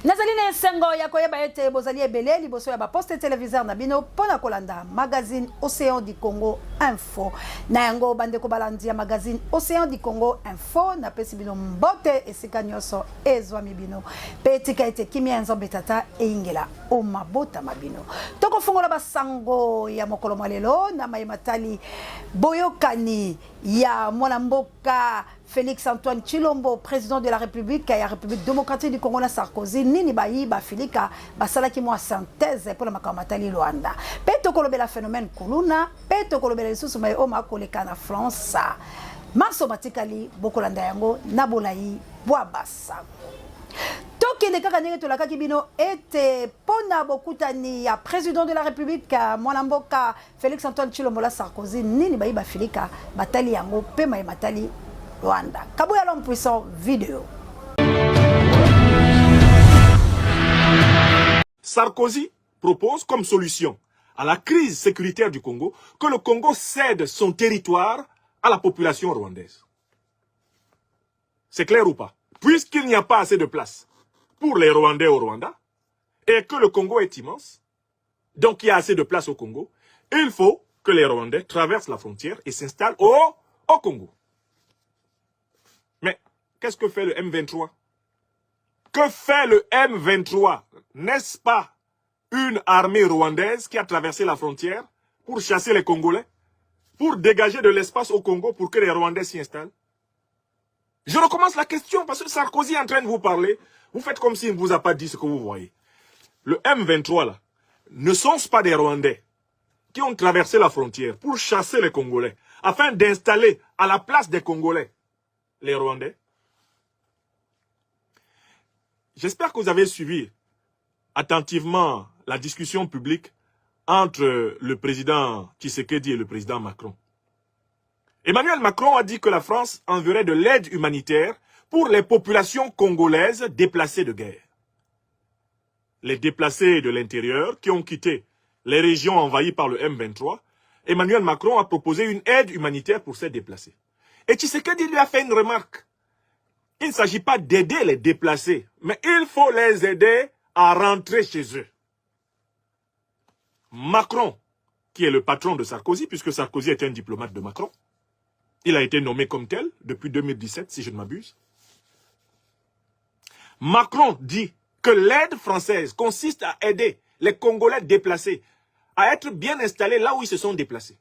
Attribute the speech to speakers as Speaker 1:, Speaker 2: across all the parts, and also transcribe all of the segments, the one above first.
Speaker 1: Nazaline Sengo ya koyeba ete bozali ebele liboso ya ba poste téléviseur na bino pona kolanda magazine Océan du Congo Info. Na yango bandeko balandi ya magazine Océan du Congo Info na pesi bino mbote esika nyoso ezwami bino. Petika ete kimia nzombe tata eingela o mabota mabino. Toko fungola basango ya mokolo malelo na mayimatali boyokani ya mwana mboka Félix Antoine Tshilombo, président de la République, la République démocratique du Congo, na Sarkozy, Nini Bayi, Bafilika, Basalaki moi synthèse pour la Makamatali Luanda. Peto kolobela phénomène Kuluna, peto kolobela lisusu mai oma koleka na France. Maso matikali bokolanda yango nabolayi bwabasa. Toki de kaka ndenge tolakaki bino ete pona bokutani ya président de la République mwana mboka Félix Antoine Tshilombo la Sarkozy, Nini Bayi Bafilika, batali yango pe mai matali Rwanda. Kabouya l'homme puissant vidéo.
Speaker 2: Sarkozy propose comme solution à la crise sécuritaire du Congo que le Congo cède son territoire à la population rwandaise. C'est clair ou pas? Puisqu'il n'y a pas assez de place pour les Rwandais au Rwanda et que le Congo est immense, donc il y a assez de place au Congo, il faut que les Rwandais traversent la frontière et s'installent au Congo. Mais qu'est-ce que fait le M23? Que fait le M23? N'est-ce pas une armée rwandaise qui a traversé la frontière pour chasser les Congolais, pour dégager de l'espace au Congo pour que les Rwandais s'y installent? Je recommence la question parce que Sarkozy est en train de vous parler. Vous faites comme s'il ne vous a pas dit ce que vous voyez. Le M23 là, ne sont-ce pas des Rwandais qui ont traversé la frontière pour chasser les Congolais afin d'installer à la place des Congolais les Rwandais? J'espère que vous avez suivi attentivement la discussion publique entre le président Tshisekedi et le président Macron. Emmanuel Macron a dit que la France enverrait de l'aide humanitaire pour les populations congolaises déplacées de guerre. Les déplacés de l'intérieur qui ont quitté les régions envahies par le M23, Emmanuel Macron a proposé une aide humanitaire pour ces déplacés. Et Tshisekedi lui a fait une remarque. Il ne s'agit pas d'aider les déplacés, mais il faut les aider à rentrer chez eux. Macron, qui est le patron de Sarkozy, puisque Sarkozy est un diplomate de Macron, il a été nommé comme tel depuis 2017, si je ne m'abuse. Macron dit que l'aide française consiste à aider les Congolais déplacés à être bien installés là où ils se sont déplacés.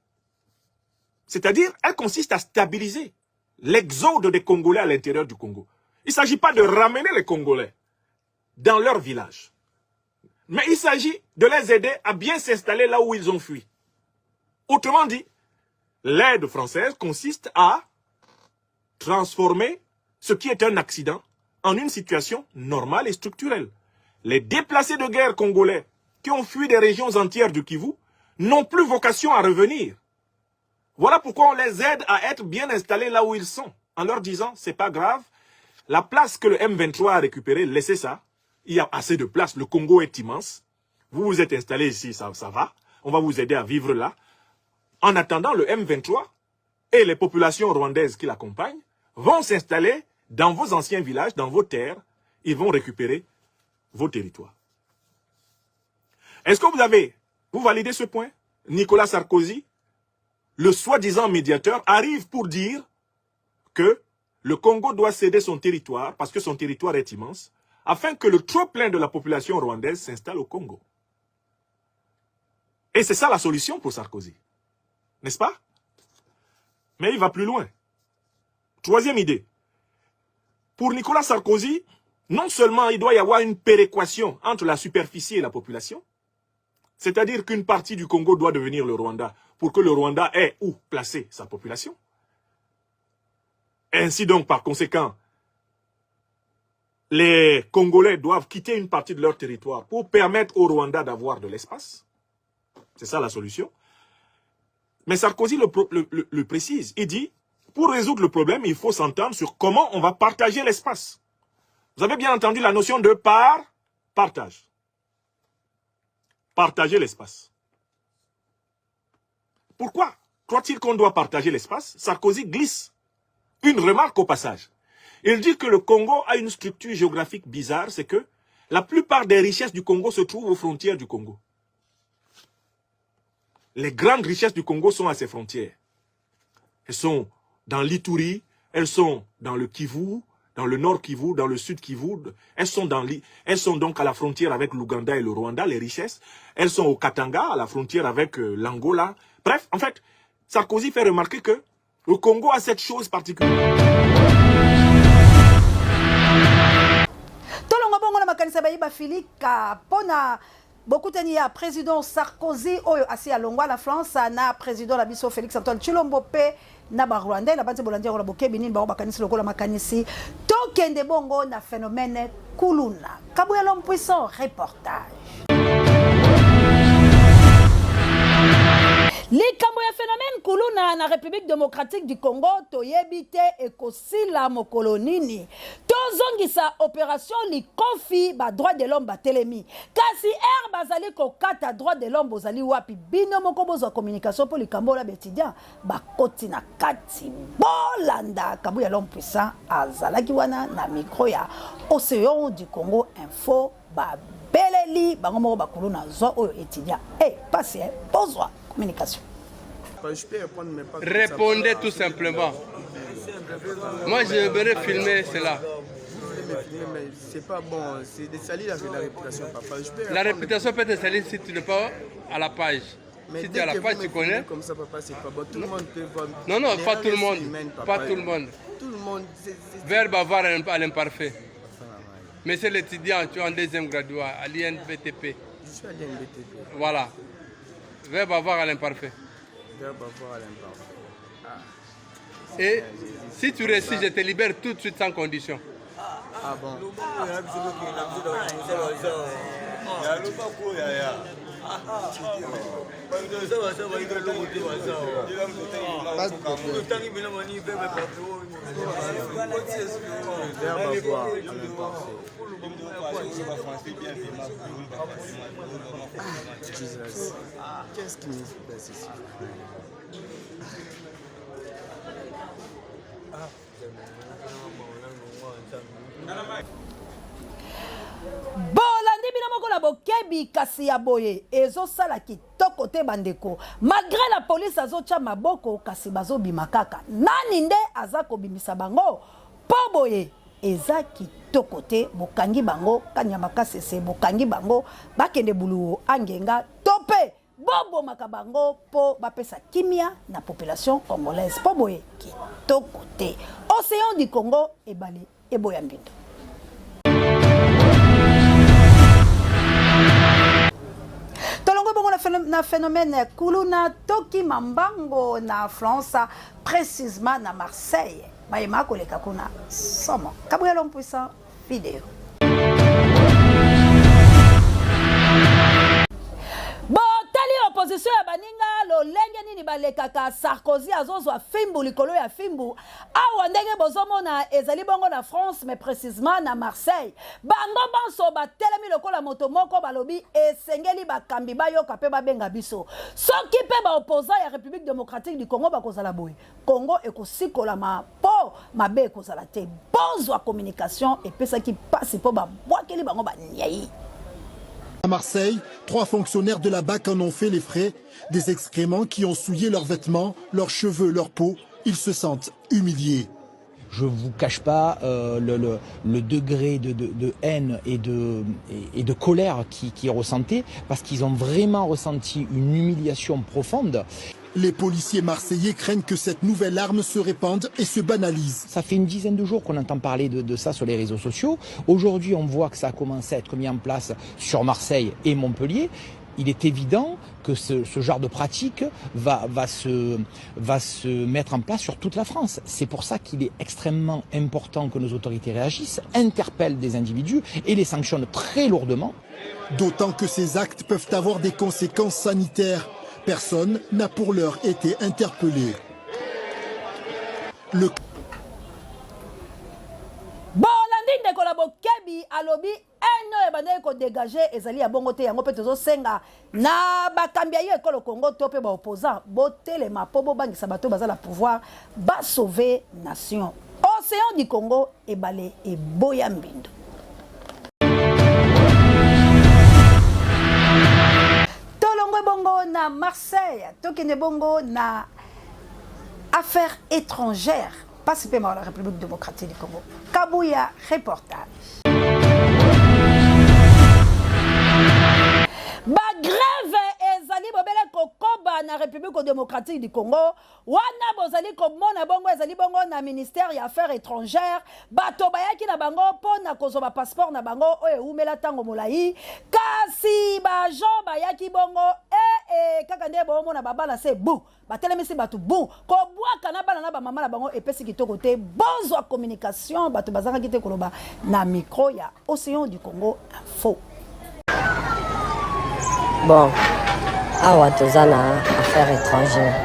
Speaker 2: C'est-à-dire, elle consiste à stabiliser l'exode des Congolais à l'intérieur du Congo. Il ne s'agit pas de ramener les Congolais dans leur village. Mais il s'agit de les aider à bien s'installer là où ils ont fui. Autrement dit, l'aide française consiste à transformer ce qui est un accident en une situation normale et structurelle. Les déplacés de guerre congolais qui ont fui des régions entières du Kivu n'ont plus vocation à revenir. Voilà pourquoi on les aide à être bien installés là où ils sont, en leur disant, c'est pas grave, la place que le M23 a récupérée, laissez ça, il y a assez de place, le Congo est immense, vous vous êtes installés ici, ça va, on va vous aider à vivre là. En attendant, le M23 et les populations rwandaises qui l'accompagnent vont s'installer dans vos anciens villages, dans vos terres, ils vont récupérer vos territoires. Est-ce que vous validez ce point? Nicolas Sarkozy, le soi-disant médiateur, arrive pour dire que le Congo doit céder son territoire, parce que son territoire est immense, afin que le trop-plein de la population rwandaise s'installe au Congo. Et c'est ça la solution pour Sarkozy. N'est-ce pas? Mais il va plus loin. Troisième idée. Pour Nicolas Sarkozy, non seulement il doit y avoir une péréquation entre la superficie et la population, c'est-à-dire qu'une partie du Congo doit devenir le Rwanda pour que le Rwanda ait où placer sa population. Ainsi donc, par conséquent, les Congolais doivent quitter une partie de leur territoire pour permettre au Rwanda d'avoir de l'espace. C'est ça la solution. Mais Sarkozy le précise. Il dit, pour résoudre le problème, il faut s'entendre sur comment on va partager l'espace. Vous avez bien entendu la notion de partage. Partager l'espace. Pourquoi croit-il qu'on doit partager l'espace? Sarkozy glisse une remarque au passage. Il dit que le Congo a une structure géographique bizarre, c'est que La plupart des richesses du Congo se trouvent aux frontières du Congo. Les grandes richesses du Congo sont à ses frontières. Elles sont dans l'Ituri, elles sont dans le Kivu, dans le nord Kivu, dans le sud Kivu. Elles sont donc à la frontière avec l'Ouganda et le Rwanda, les richesses. Elles sont au Katanga, à la frontière avec l'Angola. Bref, en fait, Sarkozy fait remarquer que le Congo a cette chose particulière.
Speaker 1: Beaucoup de président Sarkozy assis à Longwa la France na président la biso Félix Antoine Tshilombo pe na ba Rwanda la banze bolandi la boke binini ba bakanisi lokola makanisi to kende bongo na phénomène kuluna Kabuya l'homme puissant reportage. Likambo ya phénomène kuluna na République démocratique du Congo toyebite ekosila mokolo nini tozongisa opération likofi ba droit de l'homme batelemi kasi bazali kokata droit de l'homme bozali wapi bino moko bozwa communication pour likambo la étudiant bakoti na kati bolanda Kabuya l'homme puissant azalaki wana na micro ya Océan du Congo Info ba beleli bango moko bakuluna zo oyo étudiant passe bozwa communication.
Speaker 3: Répondez tout simplement. Moi, je vais filmer cela.
Speaker 4: Mais c'est pas bon, c'est de salir la réputation, papa.
Speaker 3: La réputation peut être salie si tu n'es pas à la page.
Speaker 4: Mais
Speaker 3: si tu es à la page, tu connais.
Speaker 4: Comme ça, papa, c'est pas bon. Tout le monde peut voir.
Speaker 3: Non, pas tout le monde. Pas tout le monde.
Speaker 4: Tout le monde.
Speaker 3: Verbe avoir à l'imparfait. Mais c'est l'étudiant, tu es en deuxième graduat, à l'INBTP.
Speaker 4: Je suis à l'INBTP.
Speaker 3: Voilà. Verbe avoir à l'imparfait.
Speaker 4: Verbe avoir à l'imparfait.
Speaker 3: Et si tu réussis, je te libère tout de suite sans condition.
Speaker 4: Ah bon? Qu'est-ce qui me passe ici?
Speaker 1: Bolandi bina moko la bokebi kasi ya boye ezo sala kitoko te bandeko malgré la police azotia maboko kasi bazo bimakaka nani nde azako bimisa bango po boye eza kitoko te bokangi bango kanyama kasese bokangi bango bakende bulu angenga tope bobo makabango po bapesa kimia na population congolaise po boye kitoko te Océan du Congo ebale eboya mbindo. Na phénomène kuluna toki mambango na France précisément na Marseille mayema koleka kuna somo Kabuya l'homme puissant vidéo. Opposition ya baninga lolenge nini balekaka Sarkozy azozwa fimbu likolo ya fimbu awa ndenge bozomona ezali bongo na France mais précisément na Marseille bango banso batelemi lokola moto moko balobi esengeli bakambi bayoka pe babenga biso soki pe ba opposant ya République démocratique du Congo bakozala boye Congo ekosikola po mabe ekozala te bozwa communication epesaki pasi po babwakeli bango banyei.
Speaker 5: À Marseille, 3 fonctionnaires de la BAC en ont fait les frais. Des excréments qui ont souillé leurs vêtements, leurs cheveux, leur peau. Ils se sentent humiliés.
Speaker 6: Je ne vous cache pas le degré de haine et de colère qui est ressenti parce qu'ils ont vraiment ressenti une humiliation profonde.
Speaker 5: Les policiers marseillais craignent que cette nouvelle arme se répande et se banalise.
Speaker 6: Ça fait une dizaine de jours qu'on entend parler de ça sur les réseaux sociaux. Aujourd'hui, on voit que ça a commencé à être mis en place sur Marseille et Montpellier. Il est évident que ce genre de pratique va se mettre en place sur toute la France. C'est pour ça qu'il est extrêmement important que nos autorités réagissent, interpellent des individus et les sanctionnent très lourdement.
Speaker 5: D'autant que ces actes peuvent avoir des conséquences sanitaires. Personne n'a pour l'heure été interpellé.
Speaker 1: Bolandi ndeko la bokebi alobi eno e bandeko ko dégager ezali ya bongo te yango pe tozo senga na bakambi ya ekolo Congo to pe ba opposant botelema po bo bangisa bato bazala pouvoir ba sauver nation. Océan du Congo ebale eboya mbindo. bongo na Marseille, tokende bongo na affaires étrangères, participé à la République démocratique du Congo. Kabouya, reportage. Ba grève ezali bobele kokoba na République démocratique du Congo. Wana bozali komona bongo ezali bongo na ministère ya affaires étrangères. Bato bayaki na bango pona kozoba passeport na bango oyo umela tango molai. Kasi ba Jean bayaki bongo kaka nde bomona babala se bu. Batelemisi bato bu. Ko bwaka na bana na ba mama na bango epesi kitoko te. Bonzo communication bato bazanga kite koloba na micro ya Océan du Congo Info.
Speaker 7: Bon, awa toza na affaires étrangères.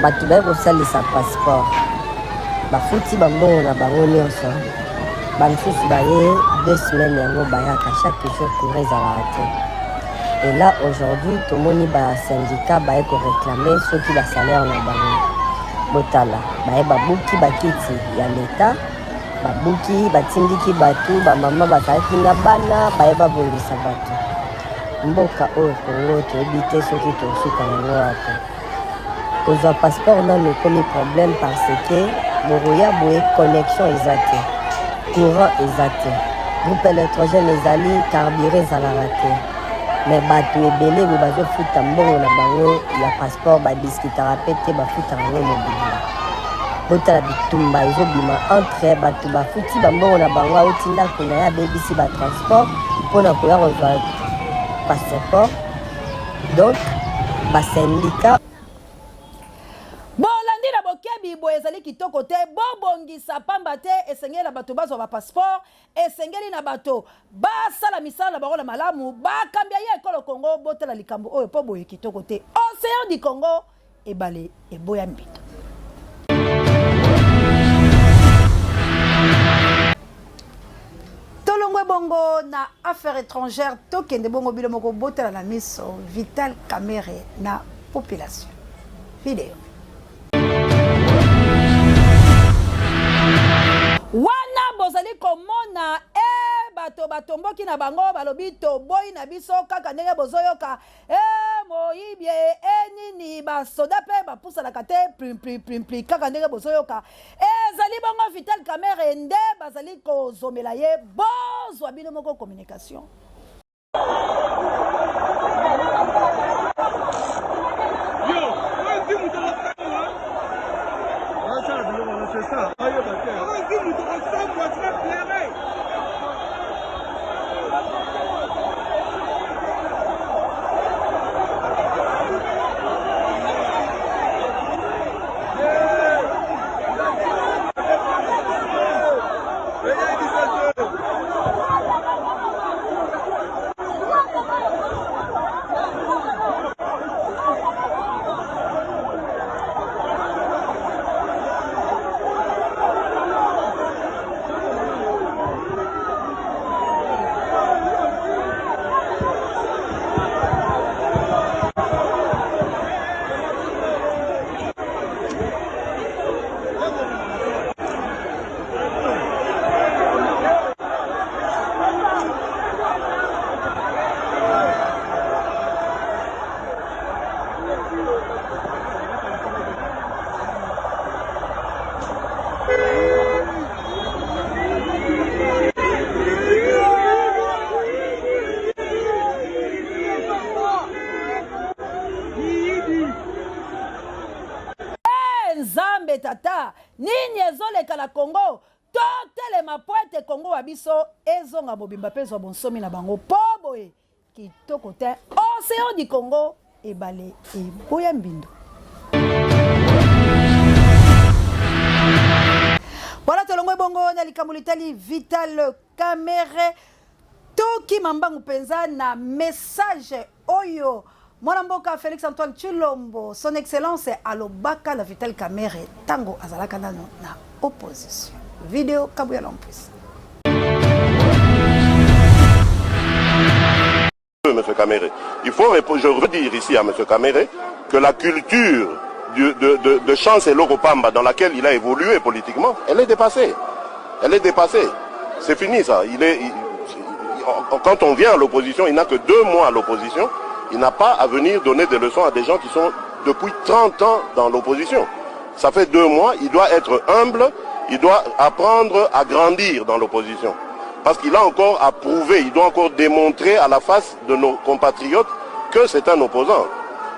Speaker 7: Bato baye kosalisa passeport. Bafuti bambongo na bango nyonso. Bamisusu baye 2 semaines yango bayaka chaque jour courant ezalaka te. Et là aujourd'hui tomoni basyndicat baye koréclame soki basalaire na bango. Botala baye babuki bakiti ya leta. Babuki batindiki bato bamama bazalaki na bana baye babongisa bato. Mboka oyo Congo toyebi te soki tosuka yango wapi. Kozwa passeport nano ekomi problème parce que boroya boye connexion eza te, courant eza te, groupe électrogène ezali, carburant ezalaka te. Mais bato ebele bo bazofuta mbongo na bango ya passeport badiskitaka mpe te bafutaka yango mobili. Botala bitumba ezobima entre bato bafuti bambongo na bango auti ndako na ya bebisi batransport mpona koya kozwa passeport. Donc basyndicat
Speaker 1: bolandi na bokebi bo ezali kitoko te bobongisa pamba te esengeli na bato bazwa ba passeport esengeli na bato basala misala na bango na malamu bakambia ye ekolo Congo botala likambo oyo po boye kitoko te. Océan du Congo ebale eboya mbito. Tolongwe bongo na affaires étrangères tokende bongo bilo moko botala na miso Vital Kamerhe na population. Vidéo. Wana bozali komona bato batomboki na bango balobi to boy na biso kaka ndenge bozoyoka moyibie nini basoda pe bapusalaka te plim kaka ndenge bozoyoka ezali bongo Vital Kamerhe nde bazali kozomela ye bozwa bino moko communication. Nzambe tata nini ezoleka la Congo totelema poete Congo wa biso ezonga bobimba pezo bonsomi na bango poboye kitoko te. Océan du Congo ebale eboya mbindo. Voilà tolongwe bongo na likambo litali Vital Kamerhe toki mambangu penza na message oyo Mwana mboka Félix Antoine Tshilombo, son excellence alobaka la Vital Kamerhe tango azalaka nano na opposition. Vidéo Kabouya Lompus.
Speaker 8: Monsieur Kamerhe, il faut je redire ici à Monsieur Kamerhe que la culture de Chance et Loro-Pamba dans laquelle il a évolué politiquement, elle est dépassée. Elle est dépassée. C'est fini ça. Quand on vient à l'opposition, il n'a que 2 mois à l'opposition. Il n'a pas à venir donner des leçons à des gens qui sont depuis 30 ans dans l'opposition. Ça fait 2 mois, il doit être humble, il doit apprendre à grandir dans l'opposition. Parce qu'il a encore à prouver, il doit encore démontrer à la face de nos compatriotes que c'est un opposant.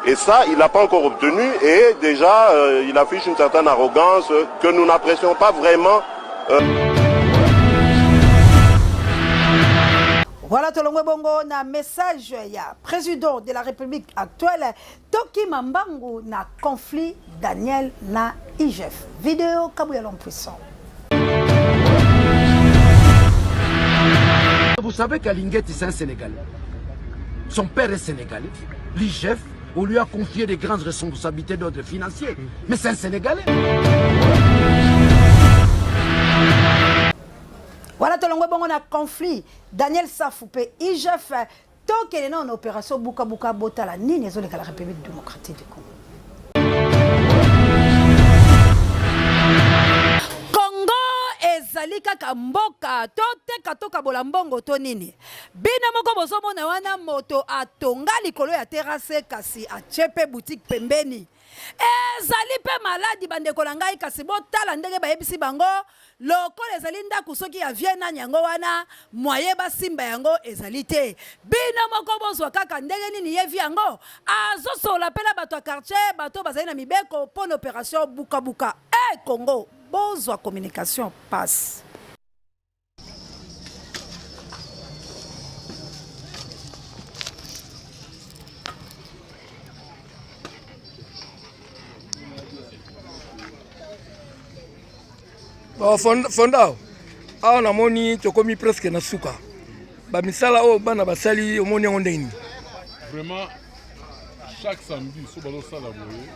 Speaker 8: Et ça, il n'a pas encore obtenu et déjà, il affiche une certaine arrogance que nous n'apprécions pas vraiment.
Speaker 1: Voilà tolongwe bongo na message ya président de la République actuelle Toki Mambangu na conflit Daniel na IGF. Vidéo Kabouya l'homme puissant.
Speaker 9: Vous savez qu'Alinguetti c'est un Sénégalais. Son père est sénégalais. L'IGF, on lui a confié des grandes responsabilités d'ordre financier. Mais c'est un Sénégalais.
Speaker 1: Voilà tolongwe bongo na conflit Daniel Safoupé IGF tokele na opération Buka Buka Botala nini ezoleka la République démocratique du Congo. Ezali kaka mboka toteka tokabola mbongo to nini bina moko bozomona wana moto atonga likolo ya terrasse kasi achepe boutique pembeni ezali pe maladi bandeko na ngai kasi botala ndenge bayebisi bango lokola ezali ndaku soki ya viena nyango wana moye basimba yango ezali te bina moko bozwa kaka ndenge nini yevi yango azosola pela bato ya quartier bato bazali na mibeko pona opération Buka Buka Congo bozwa communication passe.
Speaker 10: Fonda awa namoni tokomi presque na suka bamisala oyo bana basali omoni yango ndenge nini.
Speaker 11: Vraiment chaque samedi so bazosala boye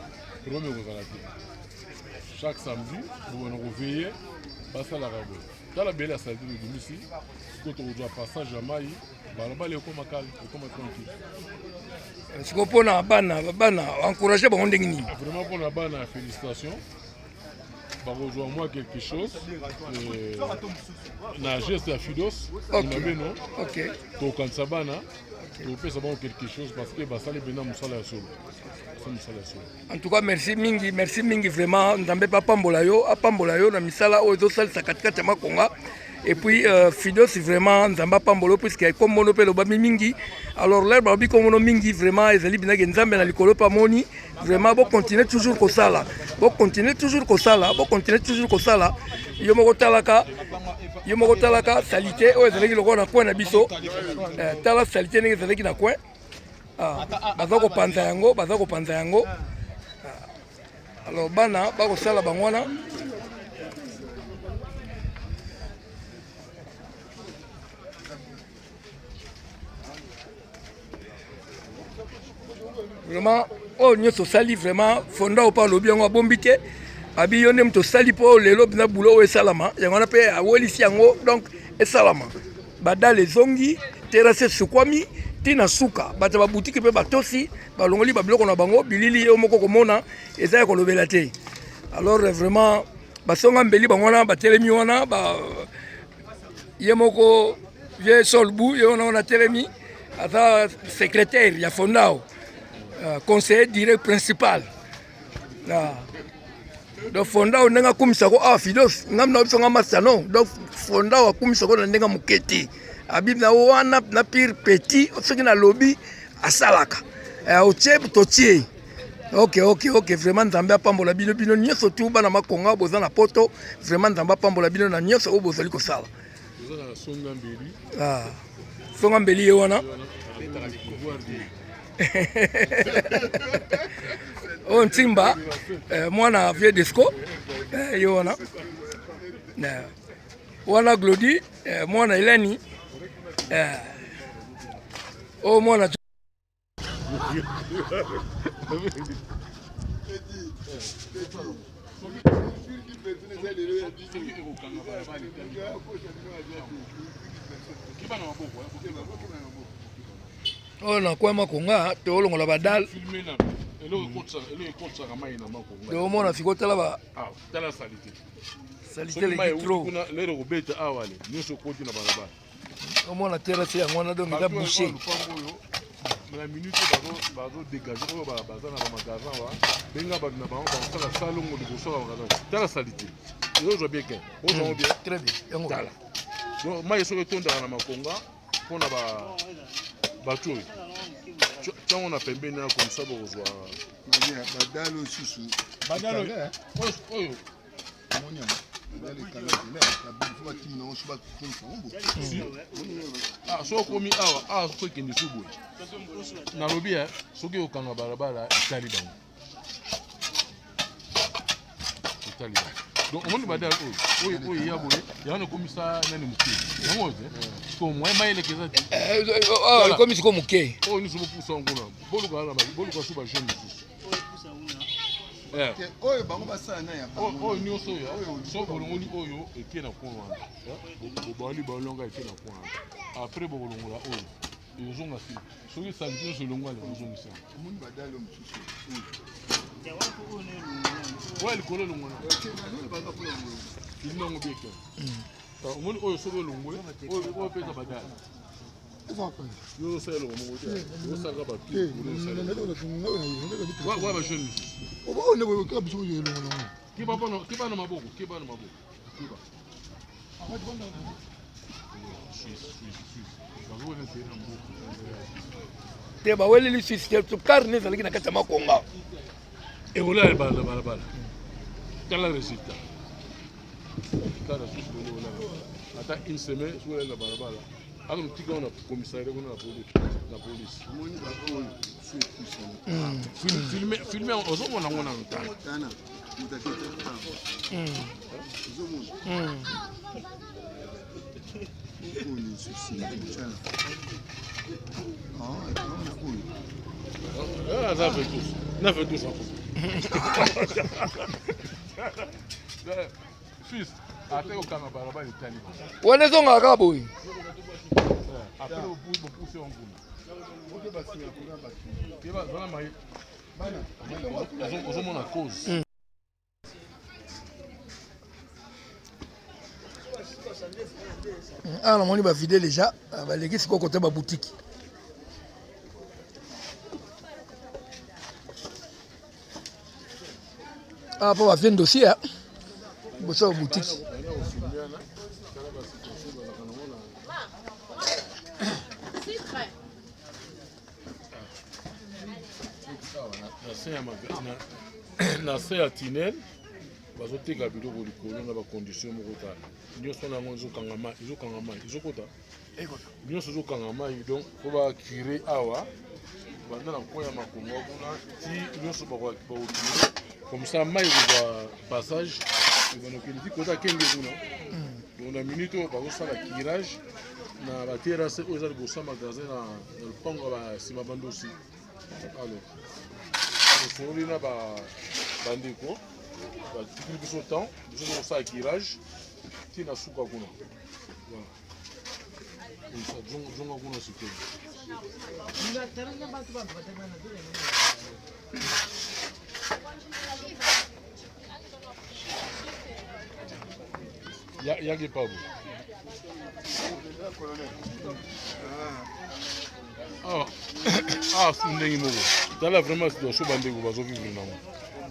Speaker 11: premier kozala te. Chaque samedi nous allons veiller basalaka boye tala bele ya salite de domisi sikoyo tokozwa passage ya mai balobala ekoma calme ekoma tranquille.
Speaker 10: Sikoyo mpona bana encourage bango ndenge nini.
Speaker 11: Vraiment mpona bana félicitations bakozwa moi quelque chose na geste ya fidos na beno tokanisa bana topesa bango quelque chose parce que basali bena mosala ya solo.
Speaker 10: En tout cas merci mingi vraiment nzambe apambola yo na misala oyo ezosalisa katikati ya makonga et puis Fidos vraiment nzambe apambola puisque comme mono pe lobami mingi alors là babi comme mono mingi vraiment ezali binake nzambe na likolo pa moni vraiment bo continuer toujours kosala yo moko talaka salité oyo ezalaki lokola na coin na biso tala salité ndenge ezalaki na coin baza kopanza yango alors bana bakosala bango wana vraiment oyo nyonso osali vraiment fonda opa alobi yango abombi te abi yo nde moto osali mpo lelo bina bulo oyo esalama yango wana mpe awelisi yango donc esalama badale ezongi terase sukwami tina suka bato ba boutique pe batosi balongoli ba biloko na bango bilili yo moko komona eza ya kolobela te alors vraiment basonga mbeli bango wana batelemi wana ba ye moko vie solbu yo na telemi ata secrétaire ya fondao conseiller direct principal donc fondao ndenga kumisako Fidos ngamna biso ngama salon donc fondao akumisako na ndenga muketi abib na wana na pire petit soki na lobby asalaka otie totie ok vraiment nzambe apambola bino nyonso tu bana makonga boza na poto vraiment nzambe apambola bino na nyonso oyo bozali kosala songa mbeli ye wana o ntimba mwana vie disco ye wana wana Glody mwana Eleni oh mwana oh na kwa makonga to olongola badal to mona sikotala ba
Speaker 11: tala salite
Speaker 10: salite le trop
Speaker 11: lero kobeta awale nyonso koti na balabala
Speaker 10: omona terrasse yango wana donc eza bouché
Speaker 11: la minute bazo dégager oyo baza na magasin wa benga ba na bango basala salongo de boso ba magasin tala salite yo zo bien bien
Speaker 10: très bien
Speaker 11: tala donc mai so etonda na makonga pona bato tiens on a pembeni na comme ça bozwa
Speaker 12: badalo susu
Speaker 11: badalo oyo so komi awa sokokende so boye nalobi soki okanga balabala etali bango donc omoni badala oyo eya boye yango ekomisa nani moke yango te so moye mayelekeza te
Speaker 10: ekomi siko moke
Speaker 11: oyo nyonso bopusa nguna boluka so bajeune mosusu
Speaker 12: oyo bango basala na ya
Speaker 11: oyo nyonso oyo so bolongoli oyo eke na kono wana bobali balonga eke na kono wana après bokolongola oyo ezonga si soki salite nyonso elongwala ozongisa
Speaker 12: omoni badalo mosusu
Speaker 11: oyo likolo elongwana ilinango bieke omoni oyo soki elongwe oyo peza badala yo osala elongo moko te osalaka bapie wa bajeune kiba na maboko
Speaker 10: te baweleli suisse karne ezalaki na kati ya makonga
Speaker 11: ekolala balabala tala résultat kala suisse ata une semaine sokolela balabala ako tika na commissariat kuna na police filme ozomona ngo na ntana ça fait tous. On fait tous en fils, après au Canada, il est tellement.
Speaker 10: On est en arabe, oui.
Speaker 11: Après au bout, vous poussez en bout. Ils ont mon cause.
Speaker 10: Ah, on va vider déjà. Les gars, c'est quoi côté ma boutique? Ah, pour faire un dossier, hein? Pour ça, boutique.
Speaker 11: Na se ya tinel bazoteka biloko likolo na bacondition moko tala nyonso nango ezokanga mai ezokota nyonso ezokanga mai donc po bakire awa banda na nkoya makongo kuna ti nyonso bakokire comme ça mai ekozwa passage ebanokende ti kota kenge kuna donc na minute oyo bazosala kirage na baterase oyo eza liboso ya magasin na lopango ya basima bandosi alors osongoli na bandeko batikili biso temps biso tokosala kirage ti na suka kuna zonga kuna sikeli yaki pabo ndenge moko tala vraiment situation bandeko bazovivre nango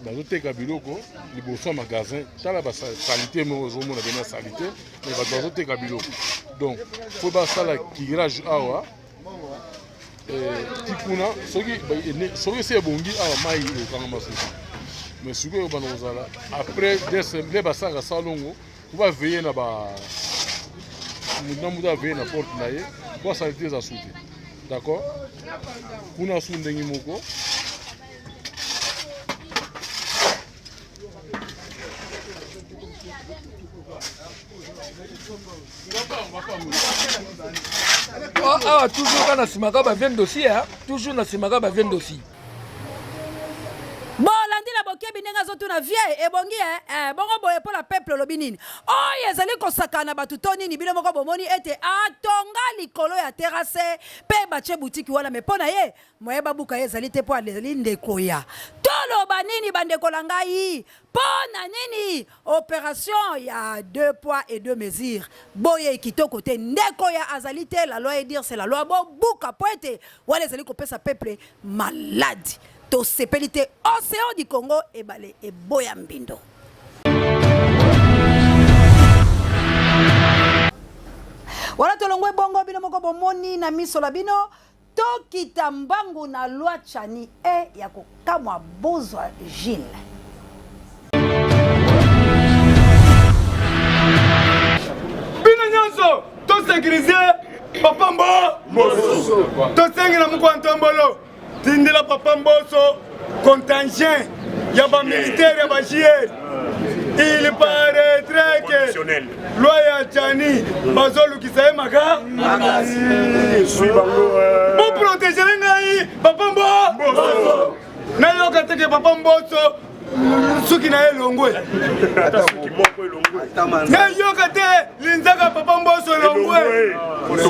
Speaker 11: bazoteka biloko liboso ya magasin tala basalite moko ezomona bena salite mais bato bazoteka biloko donc po basala kirage awa ti kuna soki esi ebongi awa mai ekangama susu mais sikoyo bana kozala après nde basalaka salongo po baveye na mutu na mutu aveye na porte na ye po basalite eza su te d'accord kuna su ndenge moko
Speaker 10: awa toujours kana simaka bavien dossier toujours na simaka bavien dossier
Speaker 1: bolandi na bokebi nenga zotu na vie ebongi bongo boye pour la peuple lobi nini oyo ezali kosakana bato to nini bino moko bomoni ete atonga likolo ya terrasse pe bache boutique wana me pona ye moyeba buka ye ezali te po ezali ndeko ya toloba nini bandeko la ngai pona nini opération ya 2 poids et 2 mesures boye kitoko te ndeko ya azali te la loi est dire c'est la loi bo buka poete wala ezali kopesa peuple malade to sepelite océan du Congo ebale eboya mbindo. Wala tolongwe bongo bino moko bomoni na miso la bino tokita mbangu na loi chani ya kokamwa bozwa Gilles.
Speaker 13: Bino nyonso to sécuriser papa mboso to sengela mukwanto mbolo tindila papa mboso contingent ya ba militaire ya ba JR. Il paraîtrait que loi ya Tchani bazolukisa ye maka pour protéger ngai papa mboso na yoka teke papa mboso suki na elongwe na yoka te linzaka papa mboso elongwe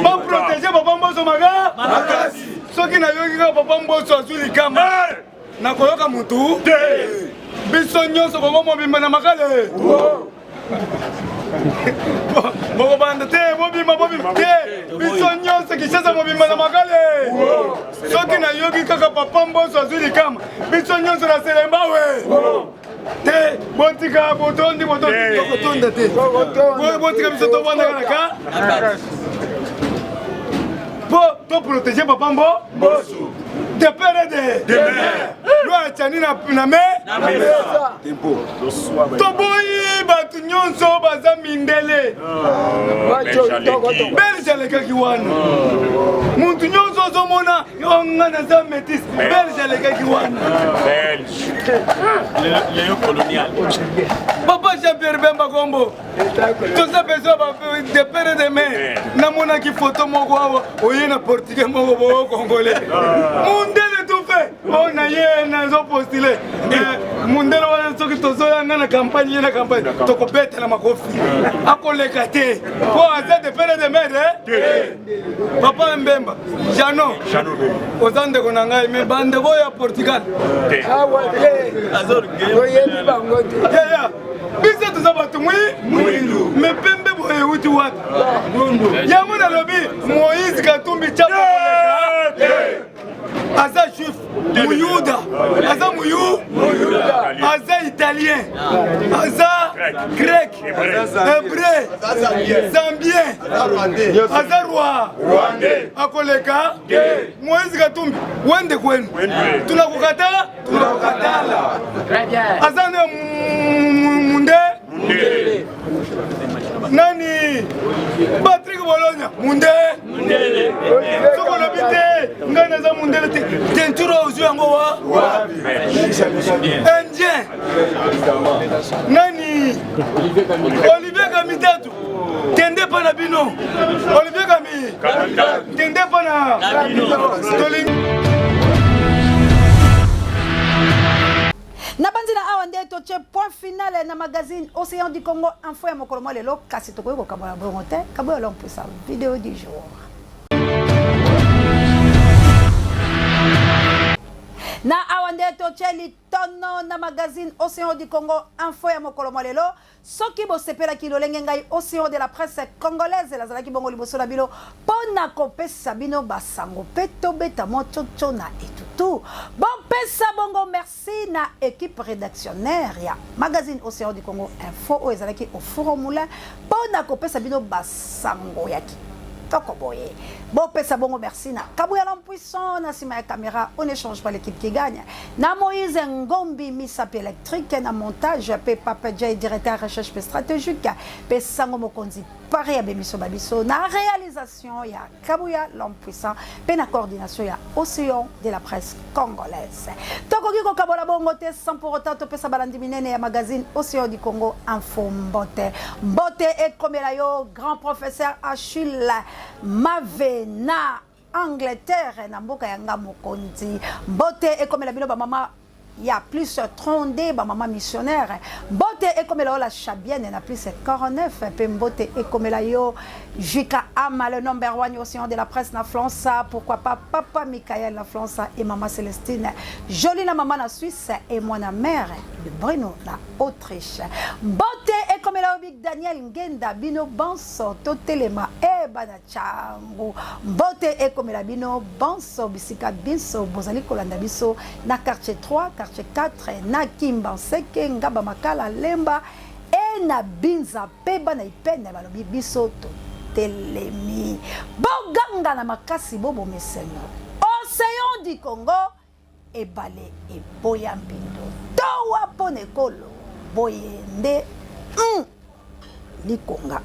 Speaker 13: ba protéger papa mboso maka soki na yoki ka papa mboso azuli kama na koyoka mutu biso nyonso bongo mobimba na makale boko banda te mobimba te biso nyonso Kinshasa mobimba na makale soki na yoki kaka papa mboso azuli kama biso nyonso na selemba we te botika botondi tokotonda te botika biso tobandaka na ka po to protéger papa mboso de père de mère loi Tchani na me toboyi bato nyonso baza mindele belge alekaki wana muntu nyonso ozomona yonga naza métis belge alekaki wana papa Jean-Pierre Bemba Kombo toza besoin de père de mère namonaki photo moko awa oye na portugais moko bo congolais mundele tout fait on a ye nazo postulé mundele wana soki tozoyanga na campagne na campagne tokobetela makofi akoleka te po aza de père de mère papa Mbemba Jano oza ndeko na ngai me bandeko ya Portugal oyebi bango te biso toza bato mwindu me pembe boye uti watu yango nalobi Moïse Katumbi Tshaba aza juif muyuda aza muyuda aza italien aza grec hébreu zambien aza rwandais akoleka Moïse Katumbi wende kwenu tunakukatala aza munde nani Patrick Bologna munde sokolobi te ngai naza mundele te teinture ozwi yango wa indien nani Olivier Kamitatu tende pa na bino Olivier Kami tende pa na
Speaker 1: na banzi na awa nde toche point final na magazine Océan du Congo info ya mokolo mwa lelo kasi tokoki kokabola bongo te kaboya lompusa vidéo du jour. Na awa nde toche litono na magazine Océan du Congo info ya mokolo mwa lelo soki bosepelaki lolenge ngai Océan de la presse congolaise lazalaki bongo liboso na bino pona kopesa bino basango pe tobeta motsotso na etutu bopesa bongo merci na équipe rédactionnaire ya magazine Océan du Congo info oyo ezalaki au Forum Moulin pona kopesa bino basango ya kitoko boye bopesa bongo merci na Kabuya l'impuissant na sima ya caméra on n'échange pas l'équipe qui gagne na Moïse Ngombi misapi électrique na montage pe Papa Jay directeur recherche stratégique pe sango mokonzi pare ya bemiso babiso na réalisation ya Kabuya l'impuissant pe na coordination ya Océan de la presse congolaise tokoki ko kabola bongo te sans pour autant to pesa balandi minene ya magazine Océan du Congo info mbote et komela yo grand professeur Achille Mavena Angleterre na mboka ya nga mokonzi mbote ekomela bino ba mama il y a plus 32 maman missionnaire bote et comme la chabienne na plus 49 pe bote et comme la yo Jika Ama le number 1 au sein de la presse na France, pourquoi pas papa Michael la France et maman Célestine jolie la maman na Suisse et moi na mère de Bruno na Autriche bote et comme la Big Daniel Ngenda bino banso totelema e bana chango bote et comme la bino banso bisika biso bozali kolanda biso na quartier 3 quartier 4 na Kimba Seke ngaba makala lemba e na binza pe bana ipene balobi biso to telemi boganga na makasi bobo mesengo océan du Congo e balé e boya mbindo towa ponekolo boyende likonga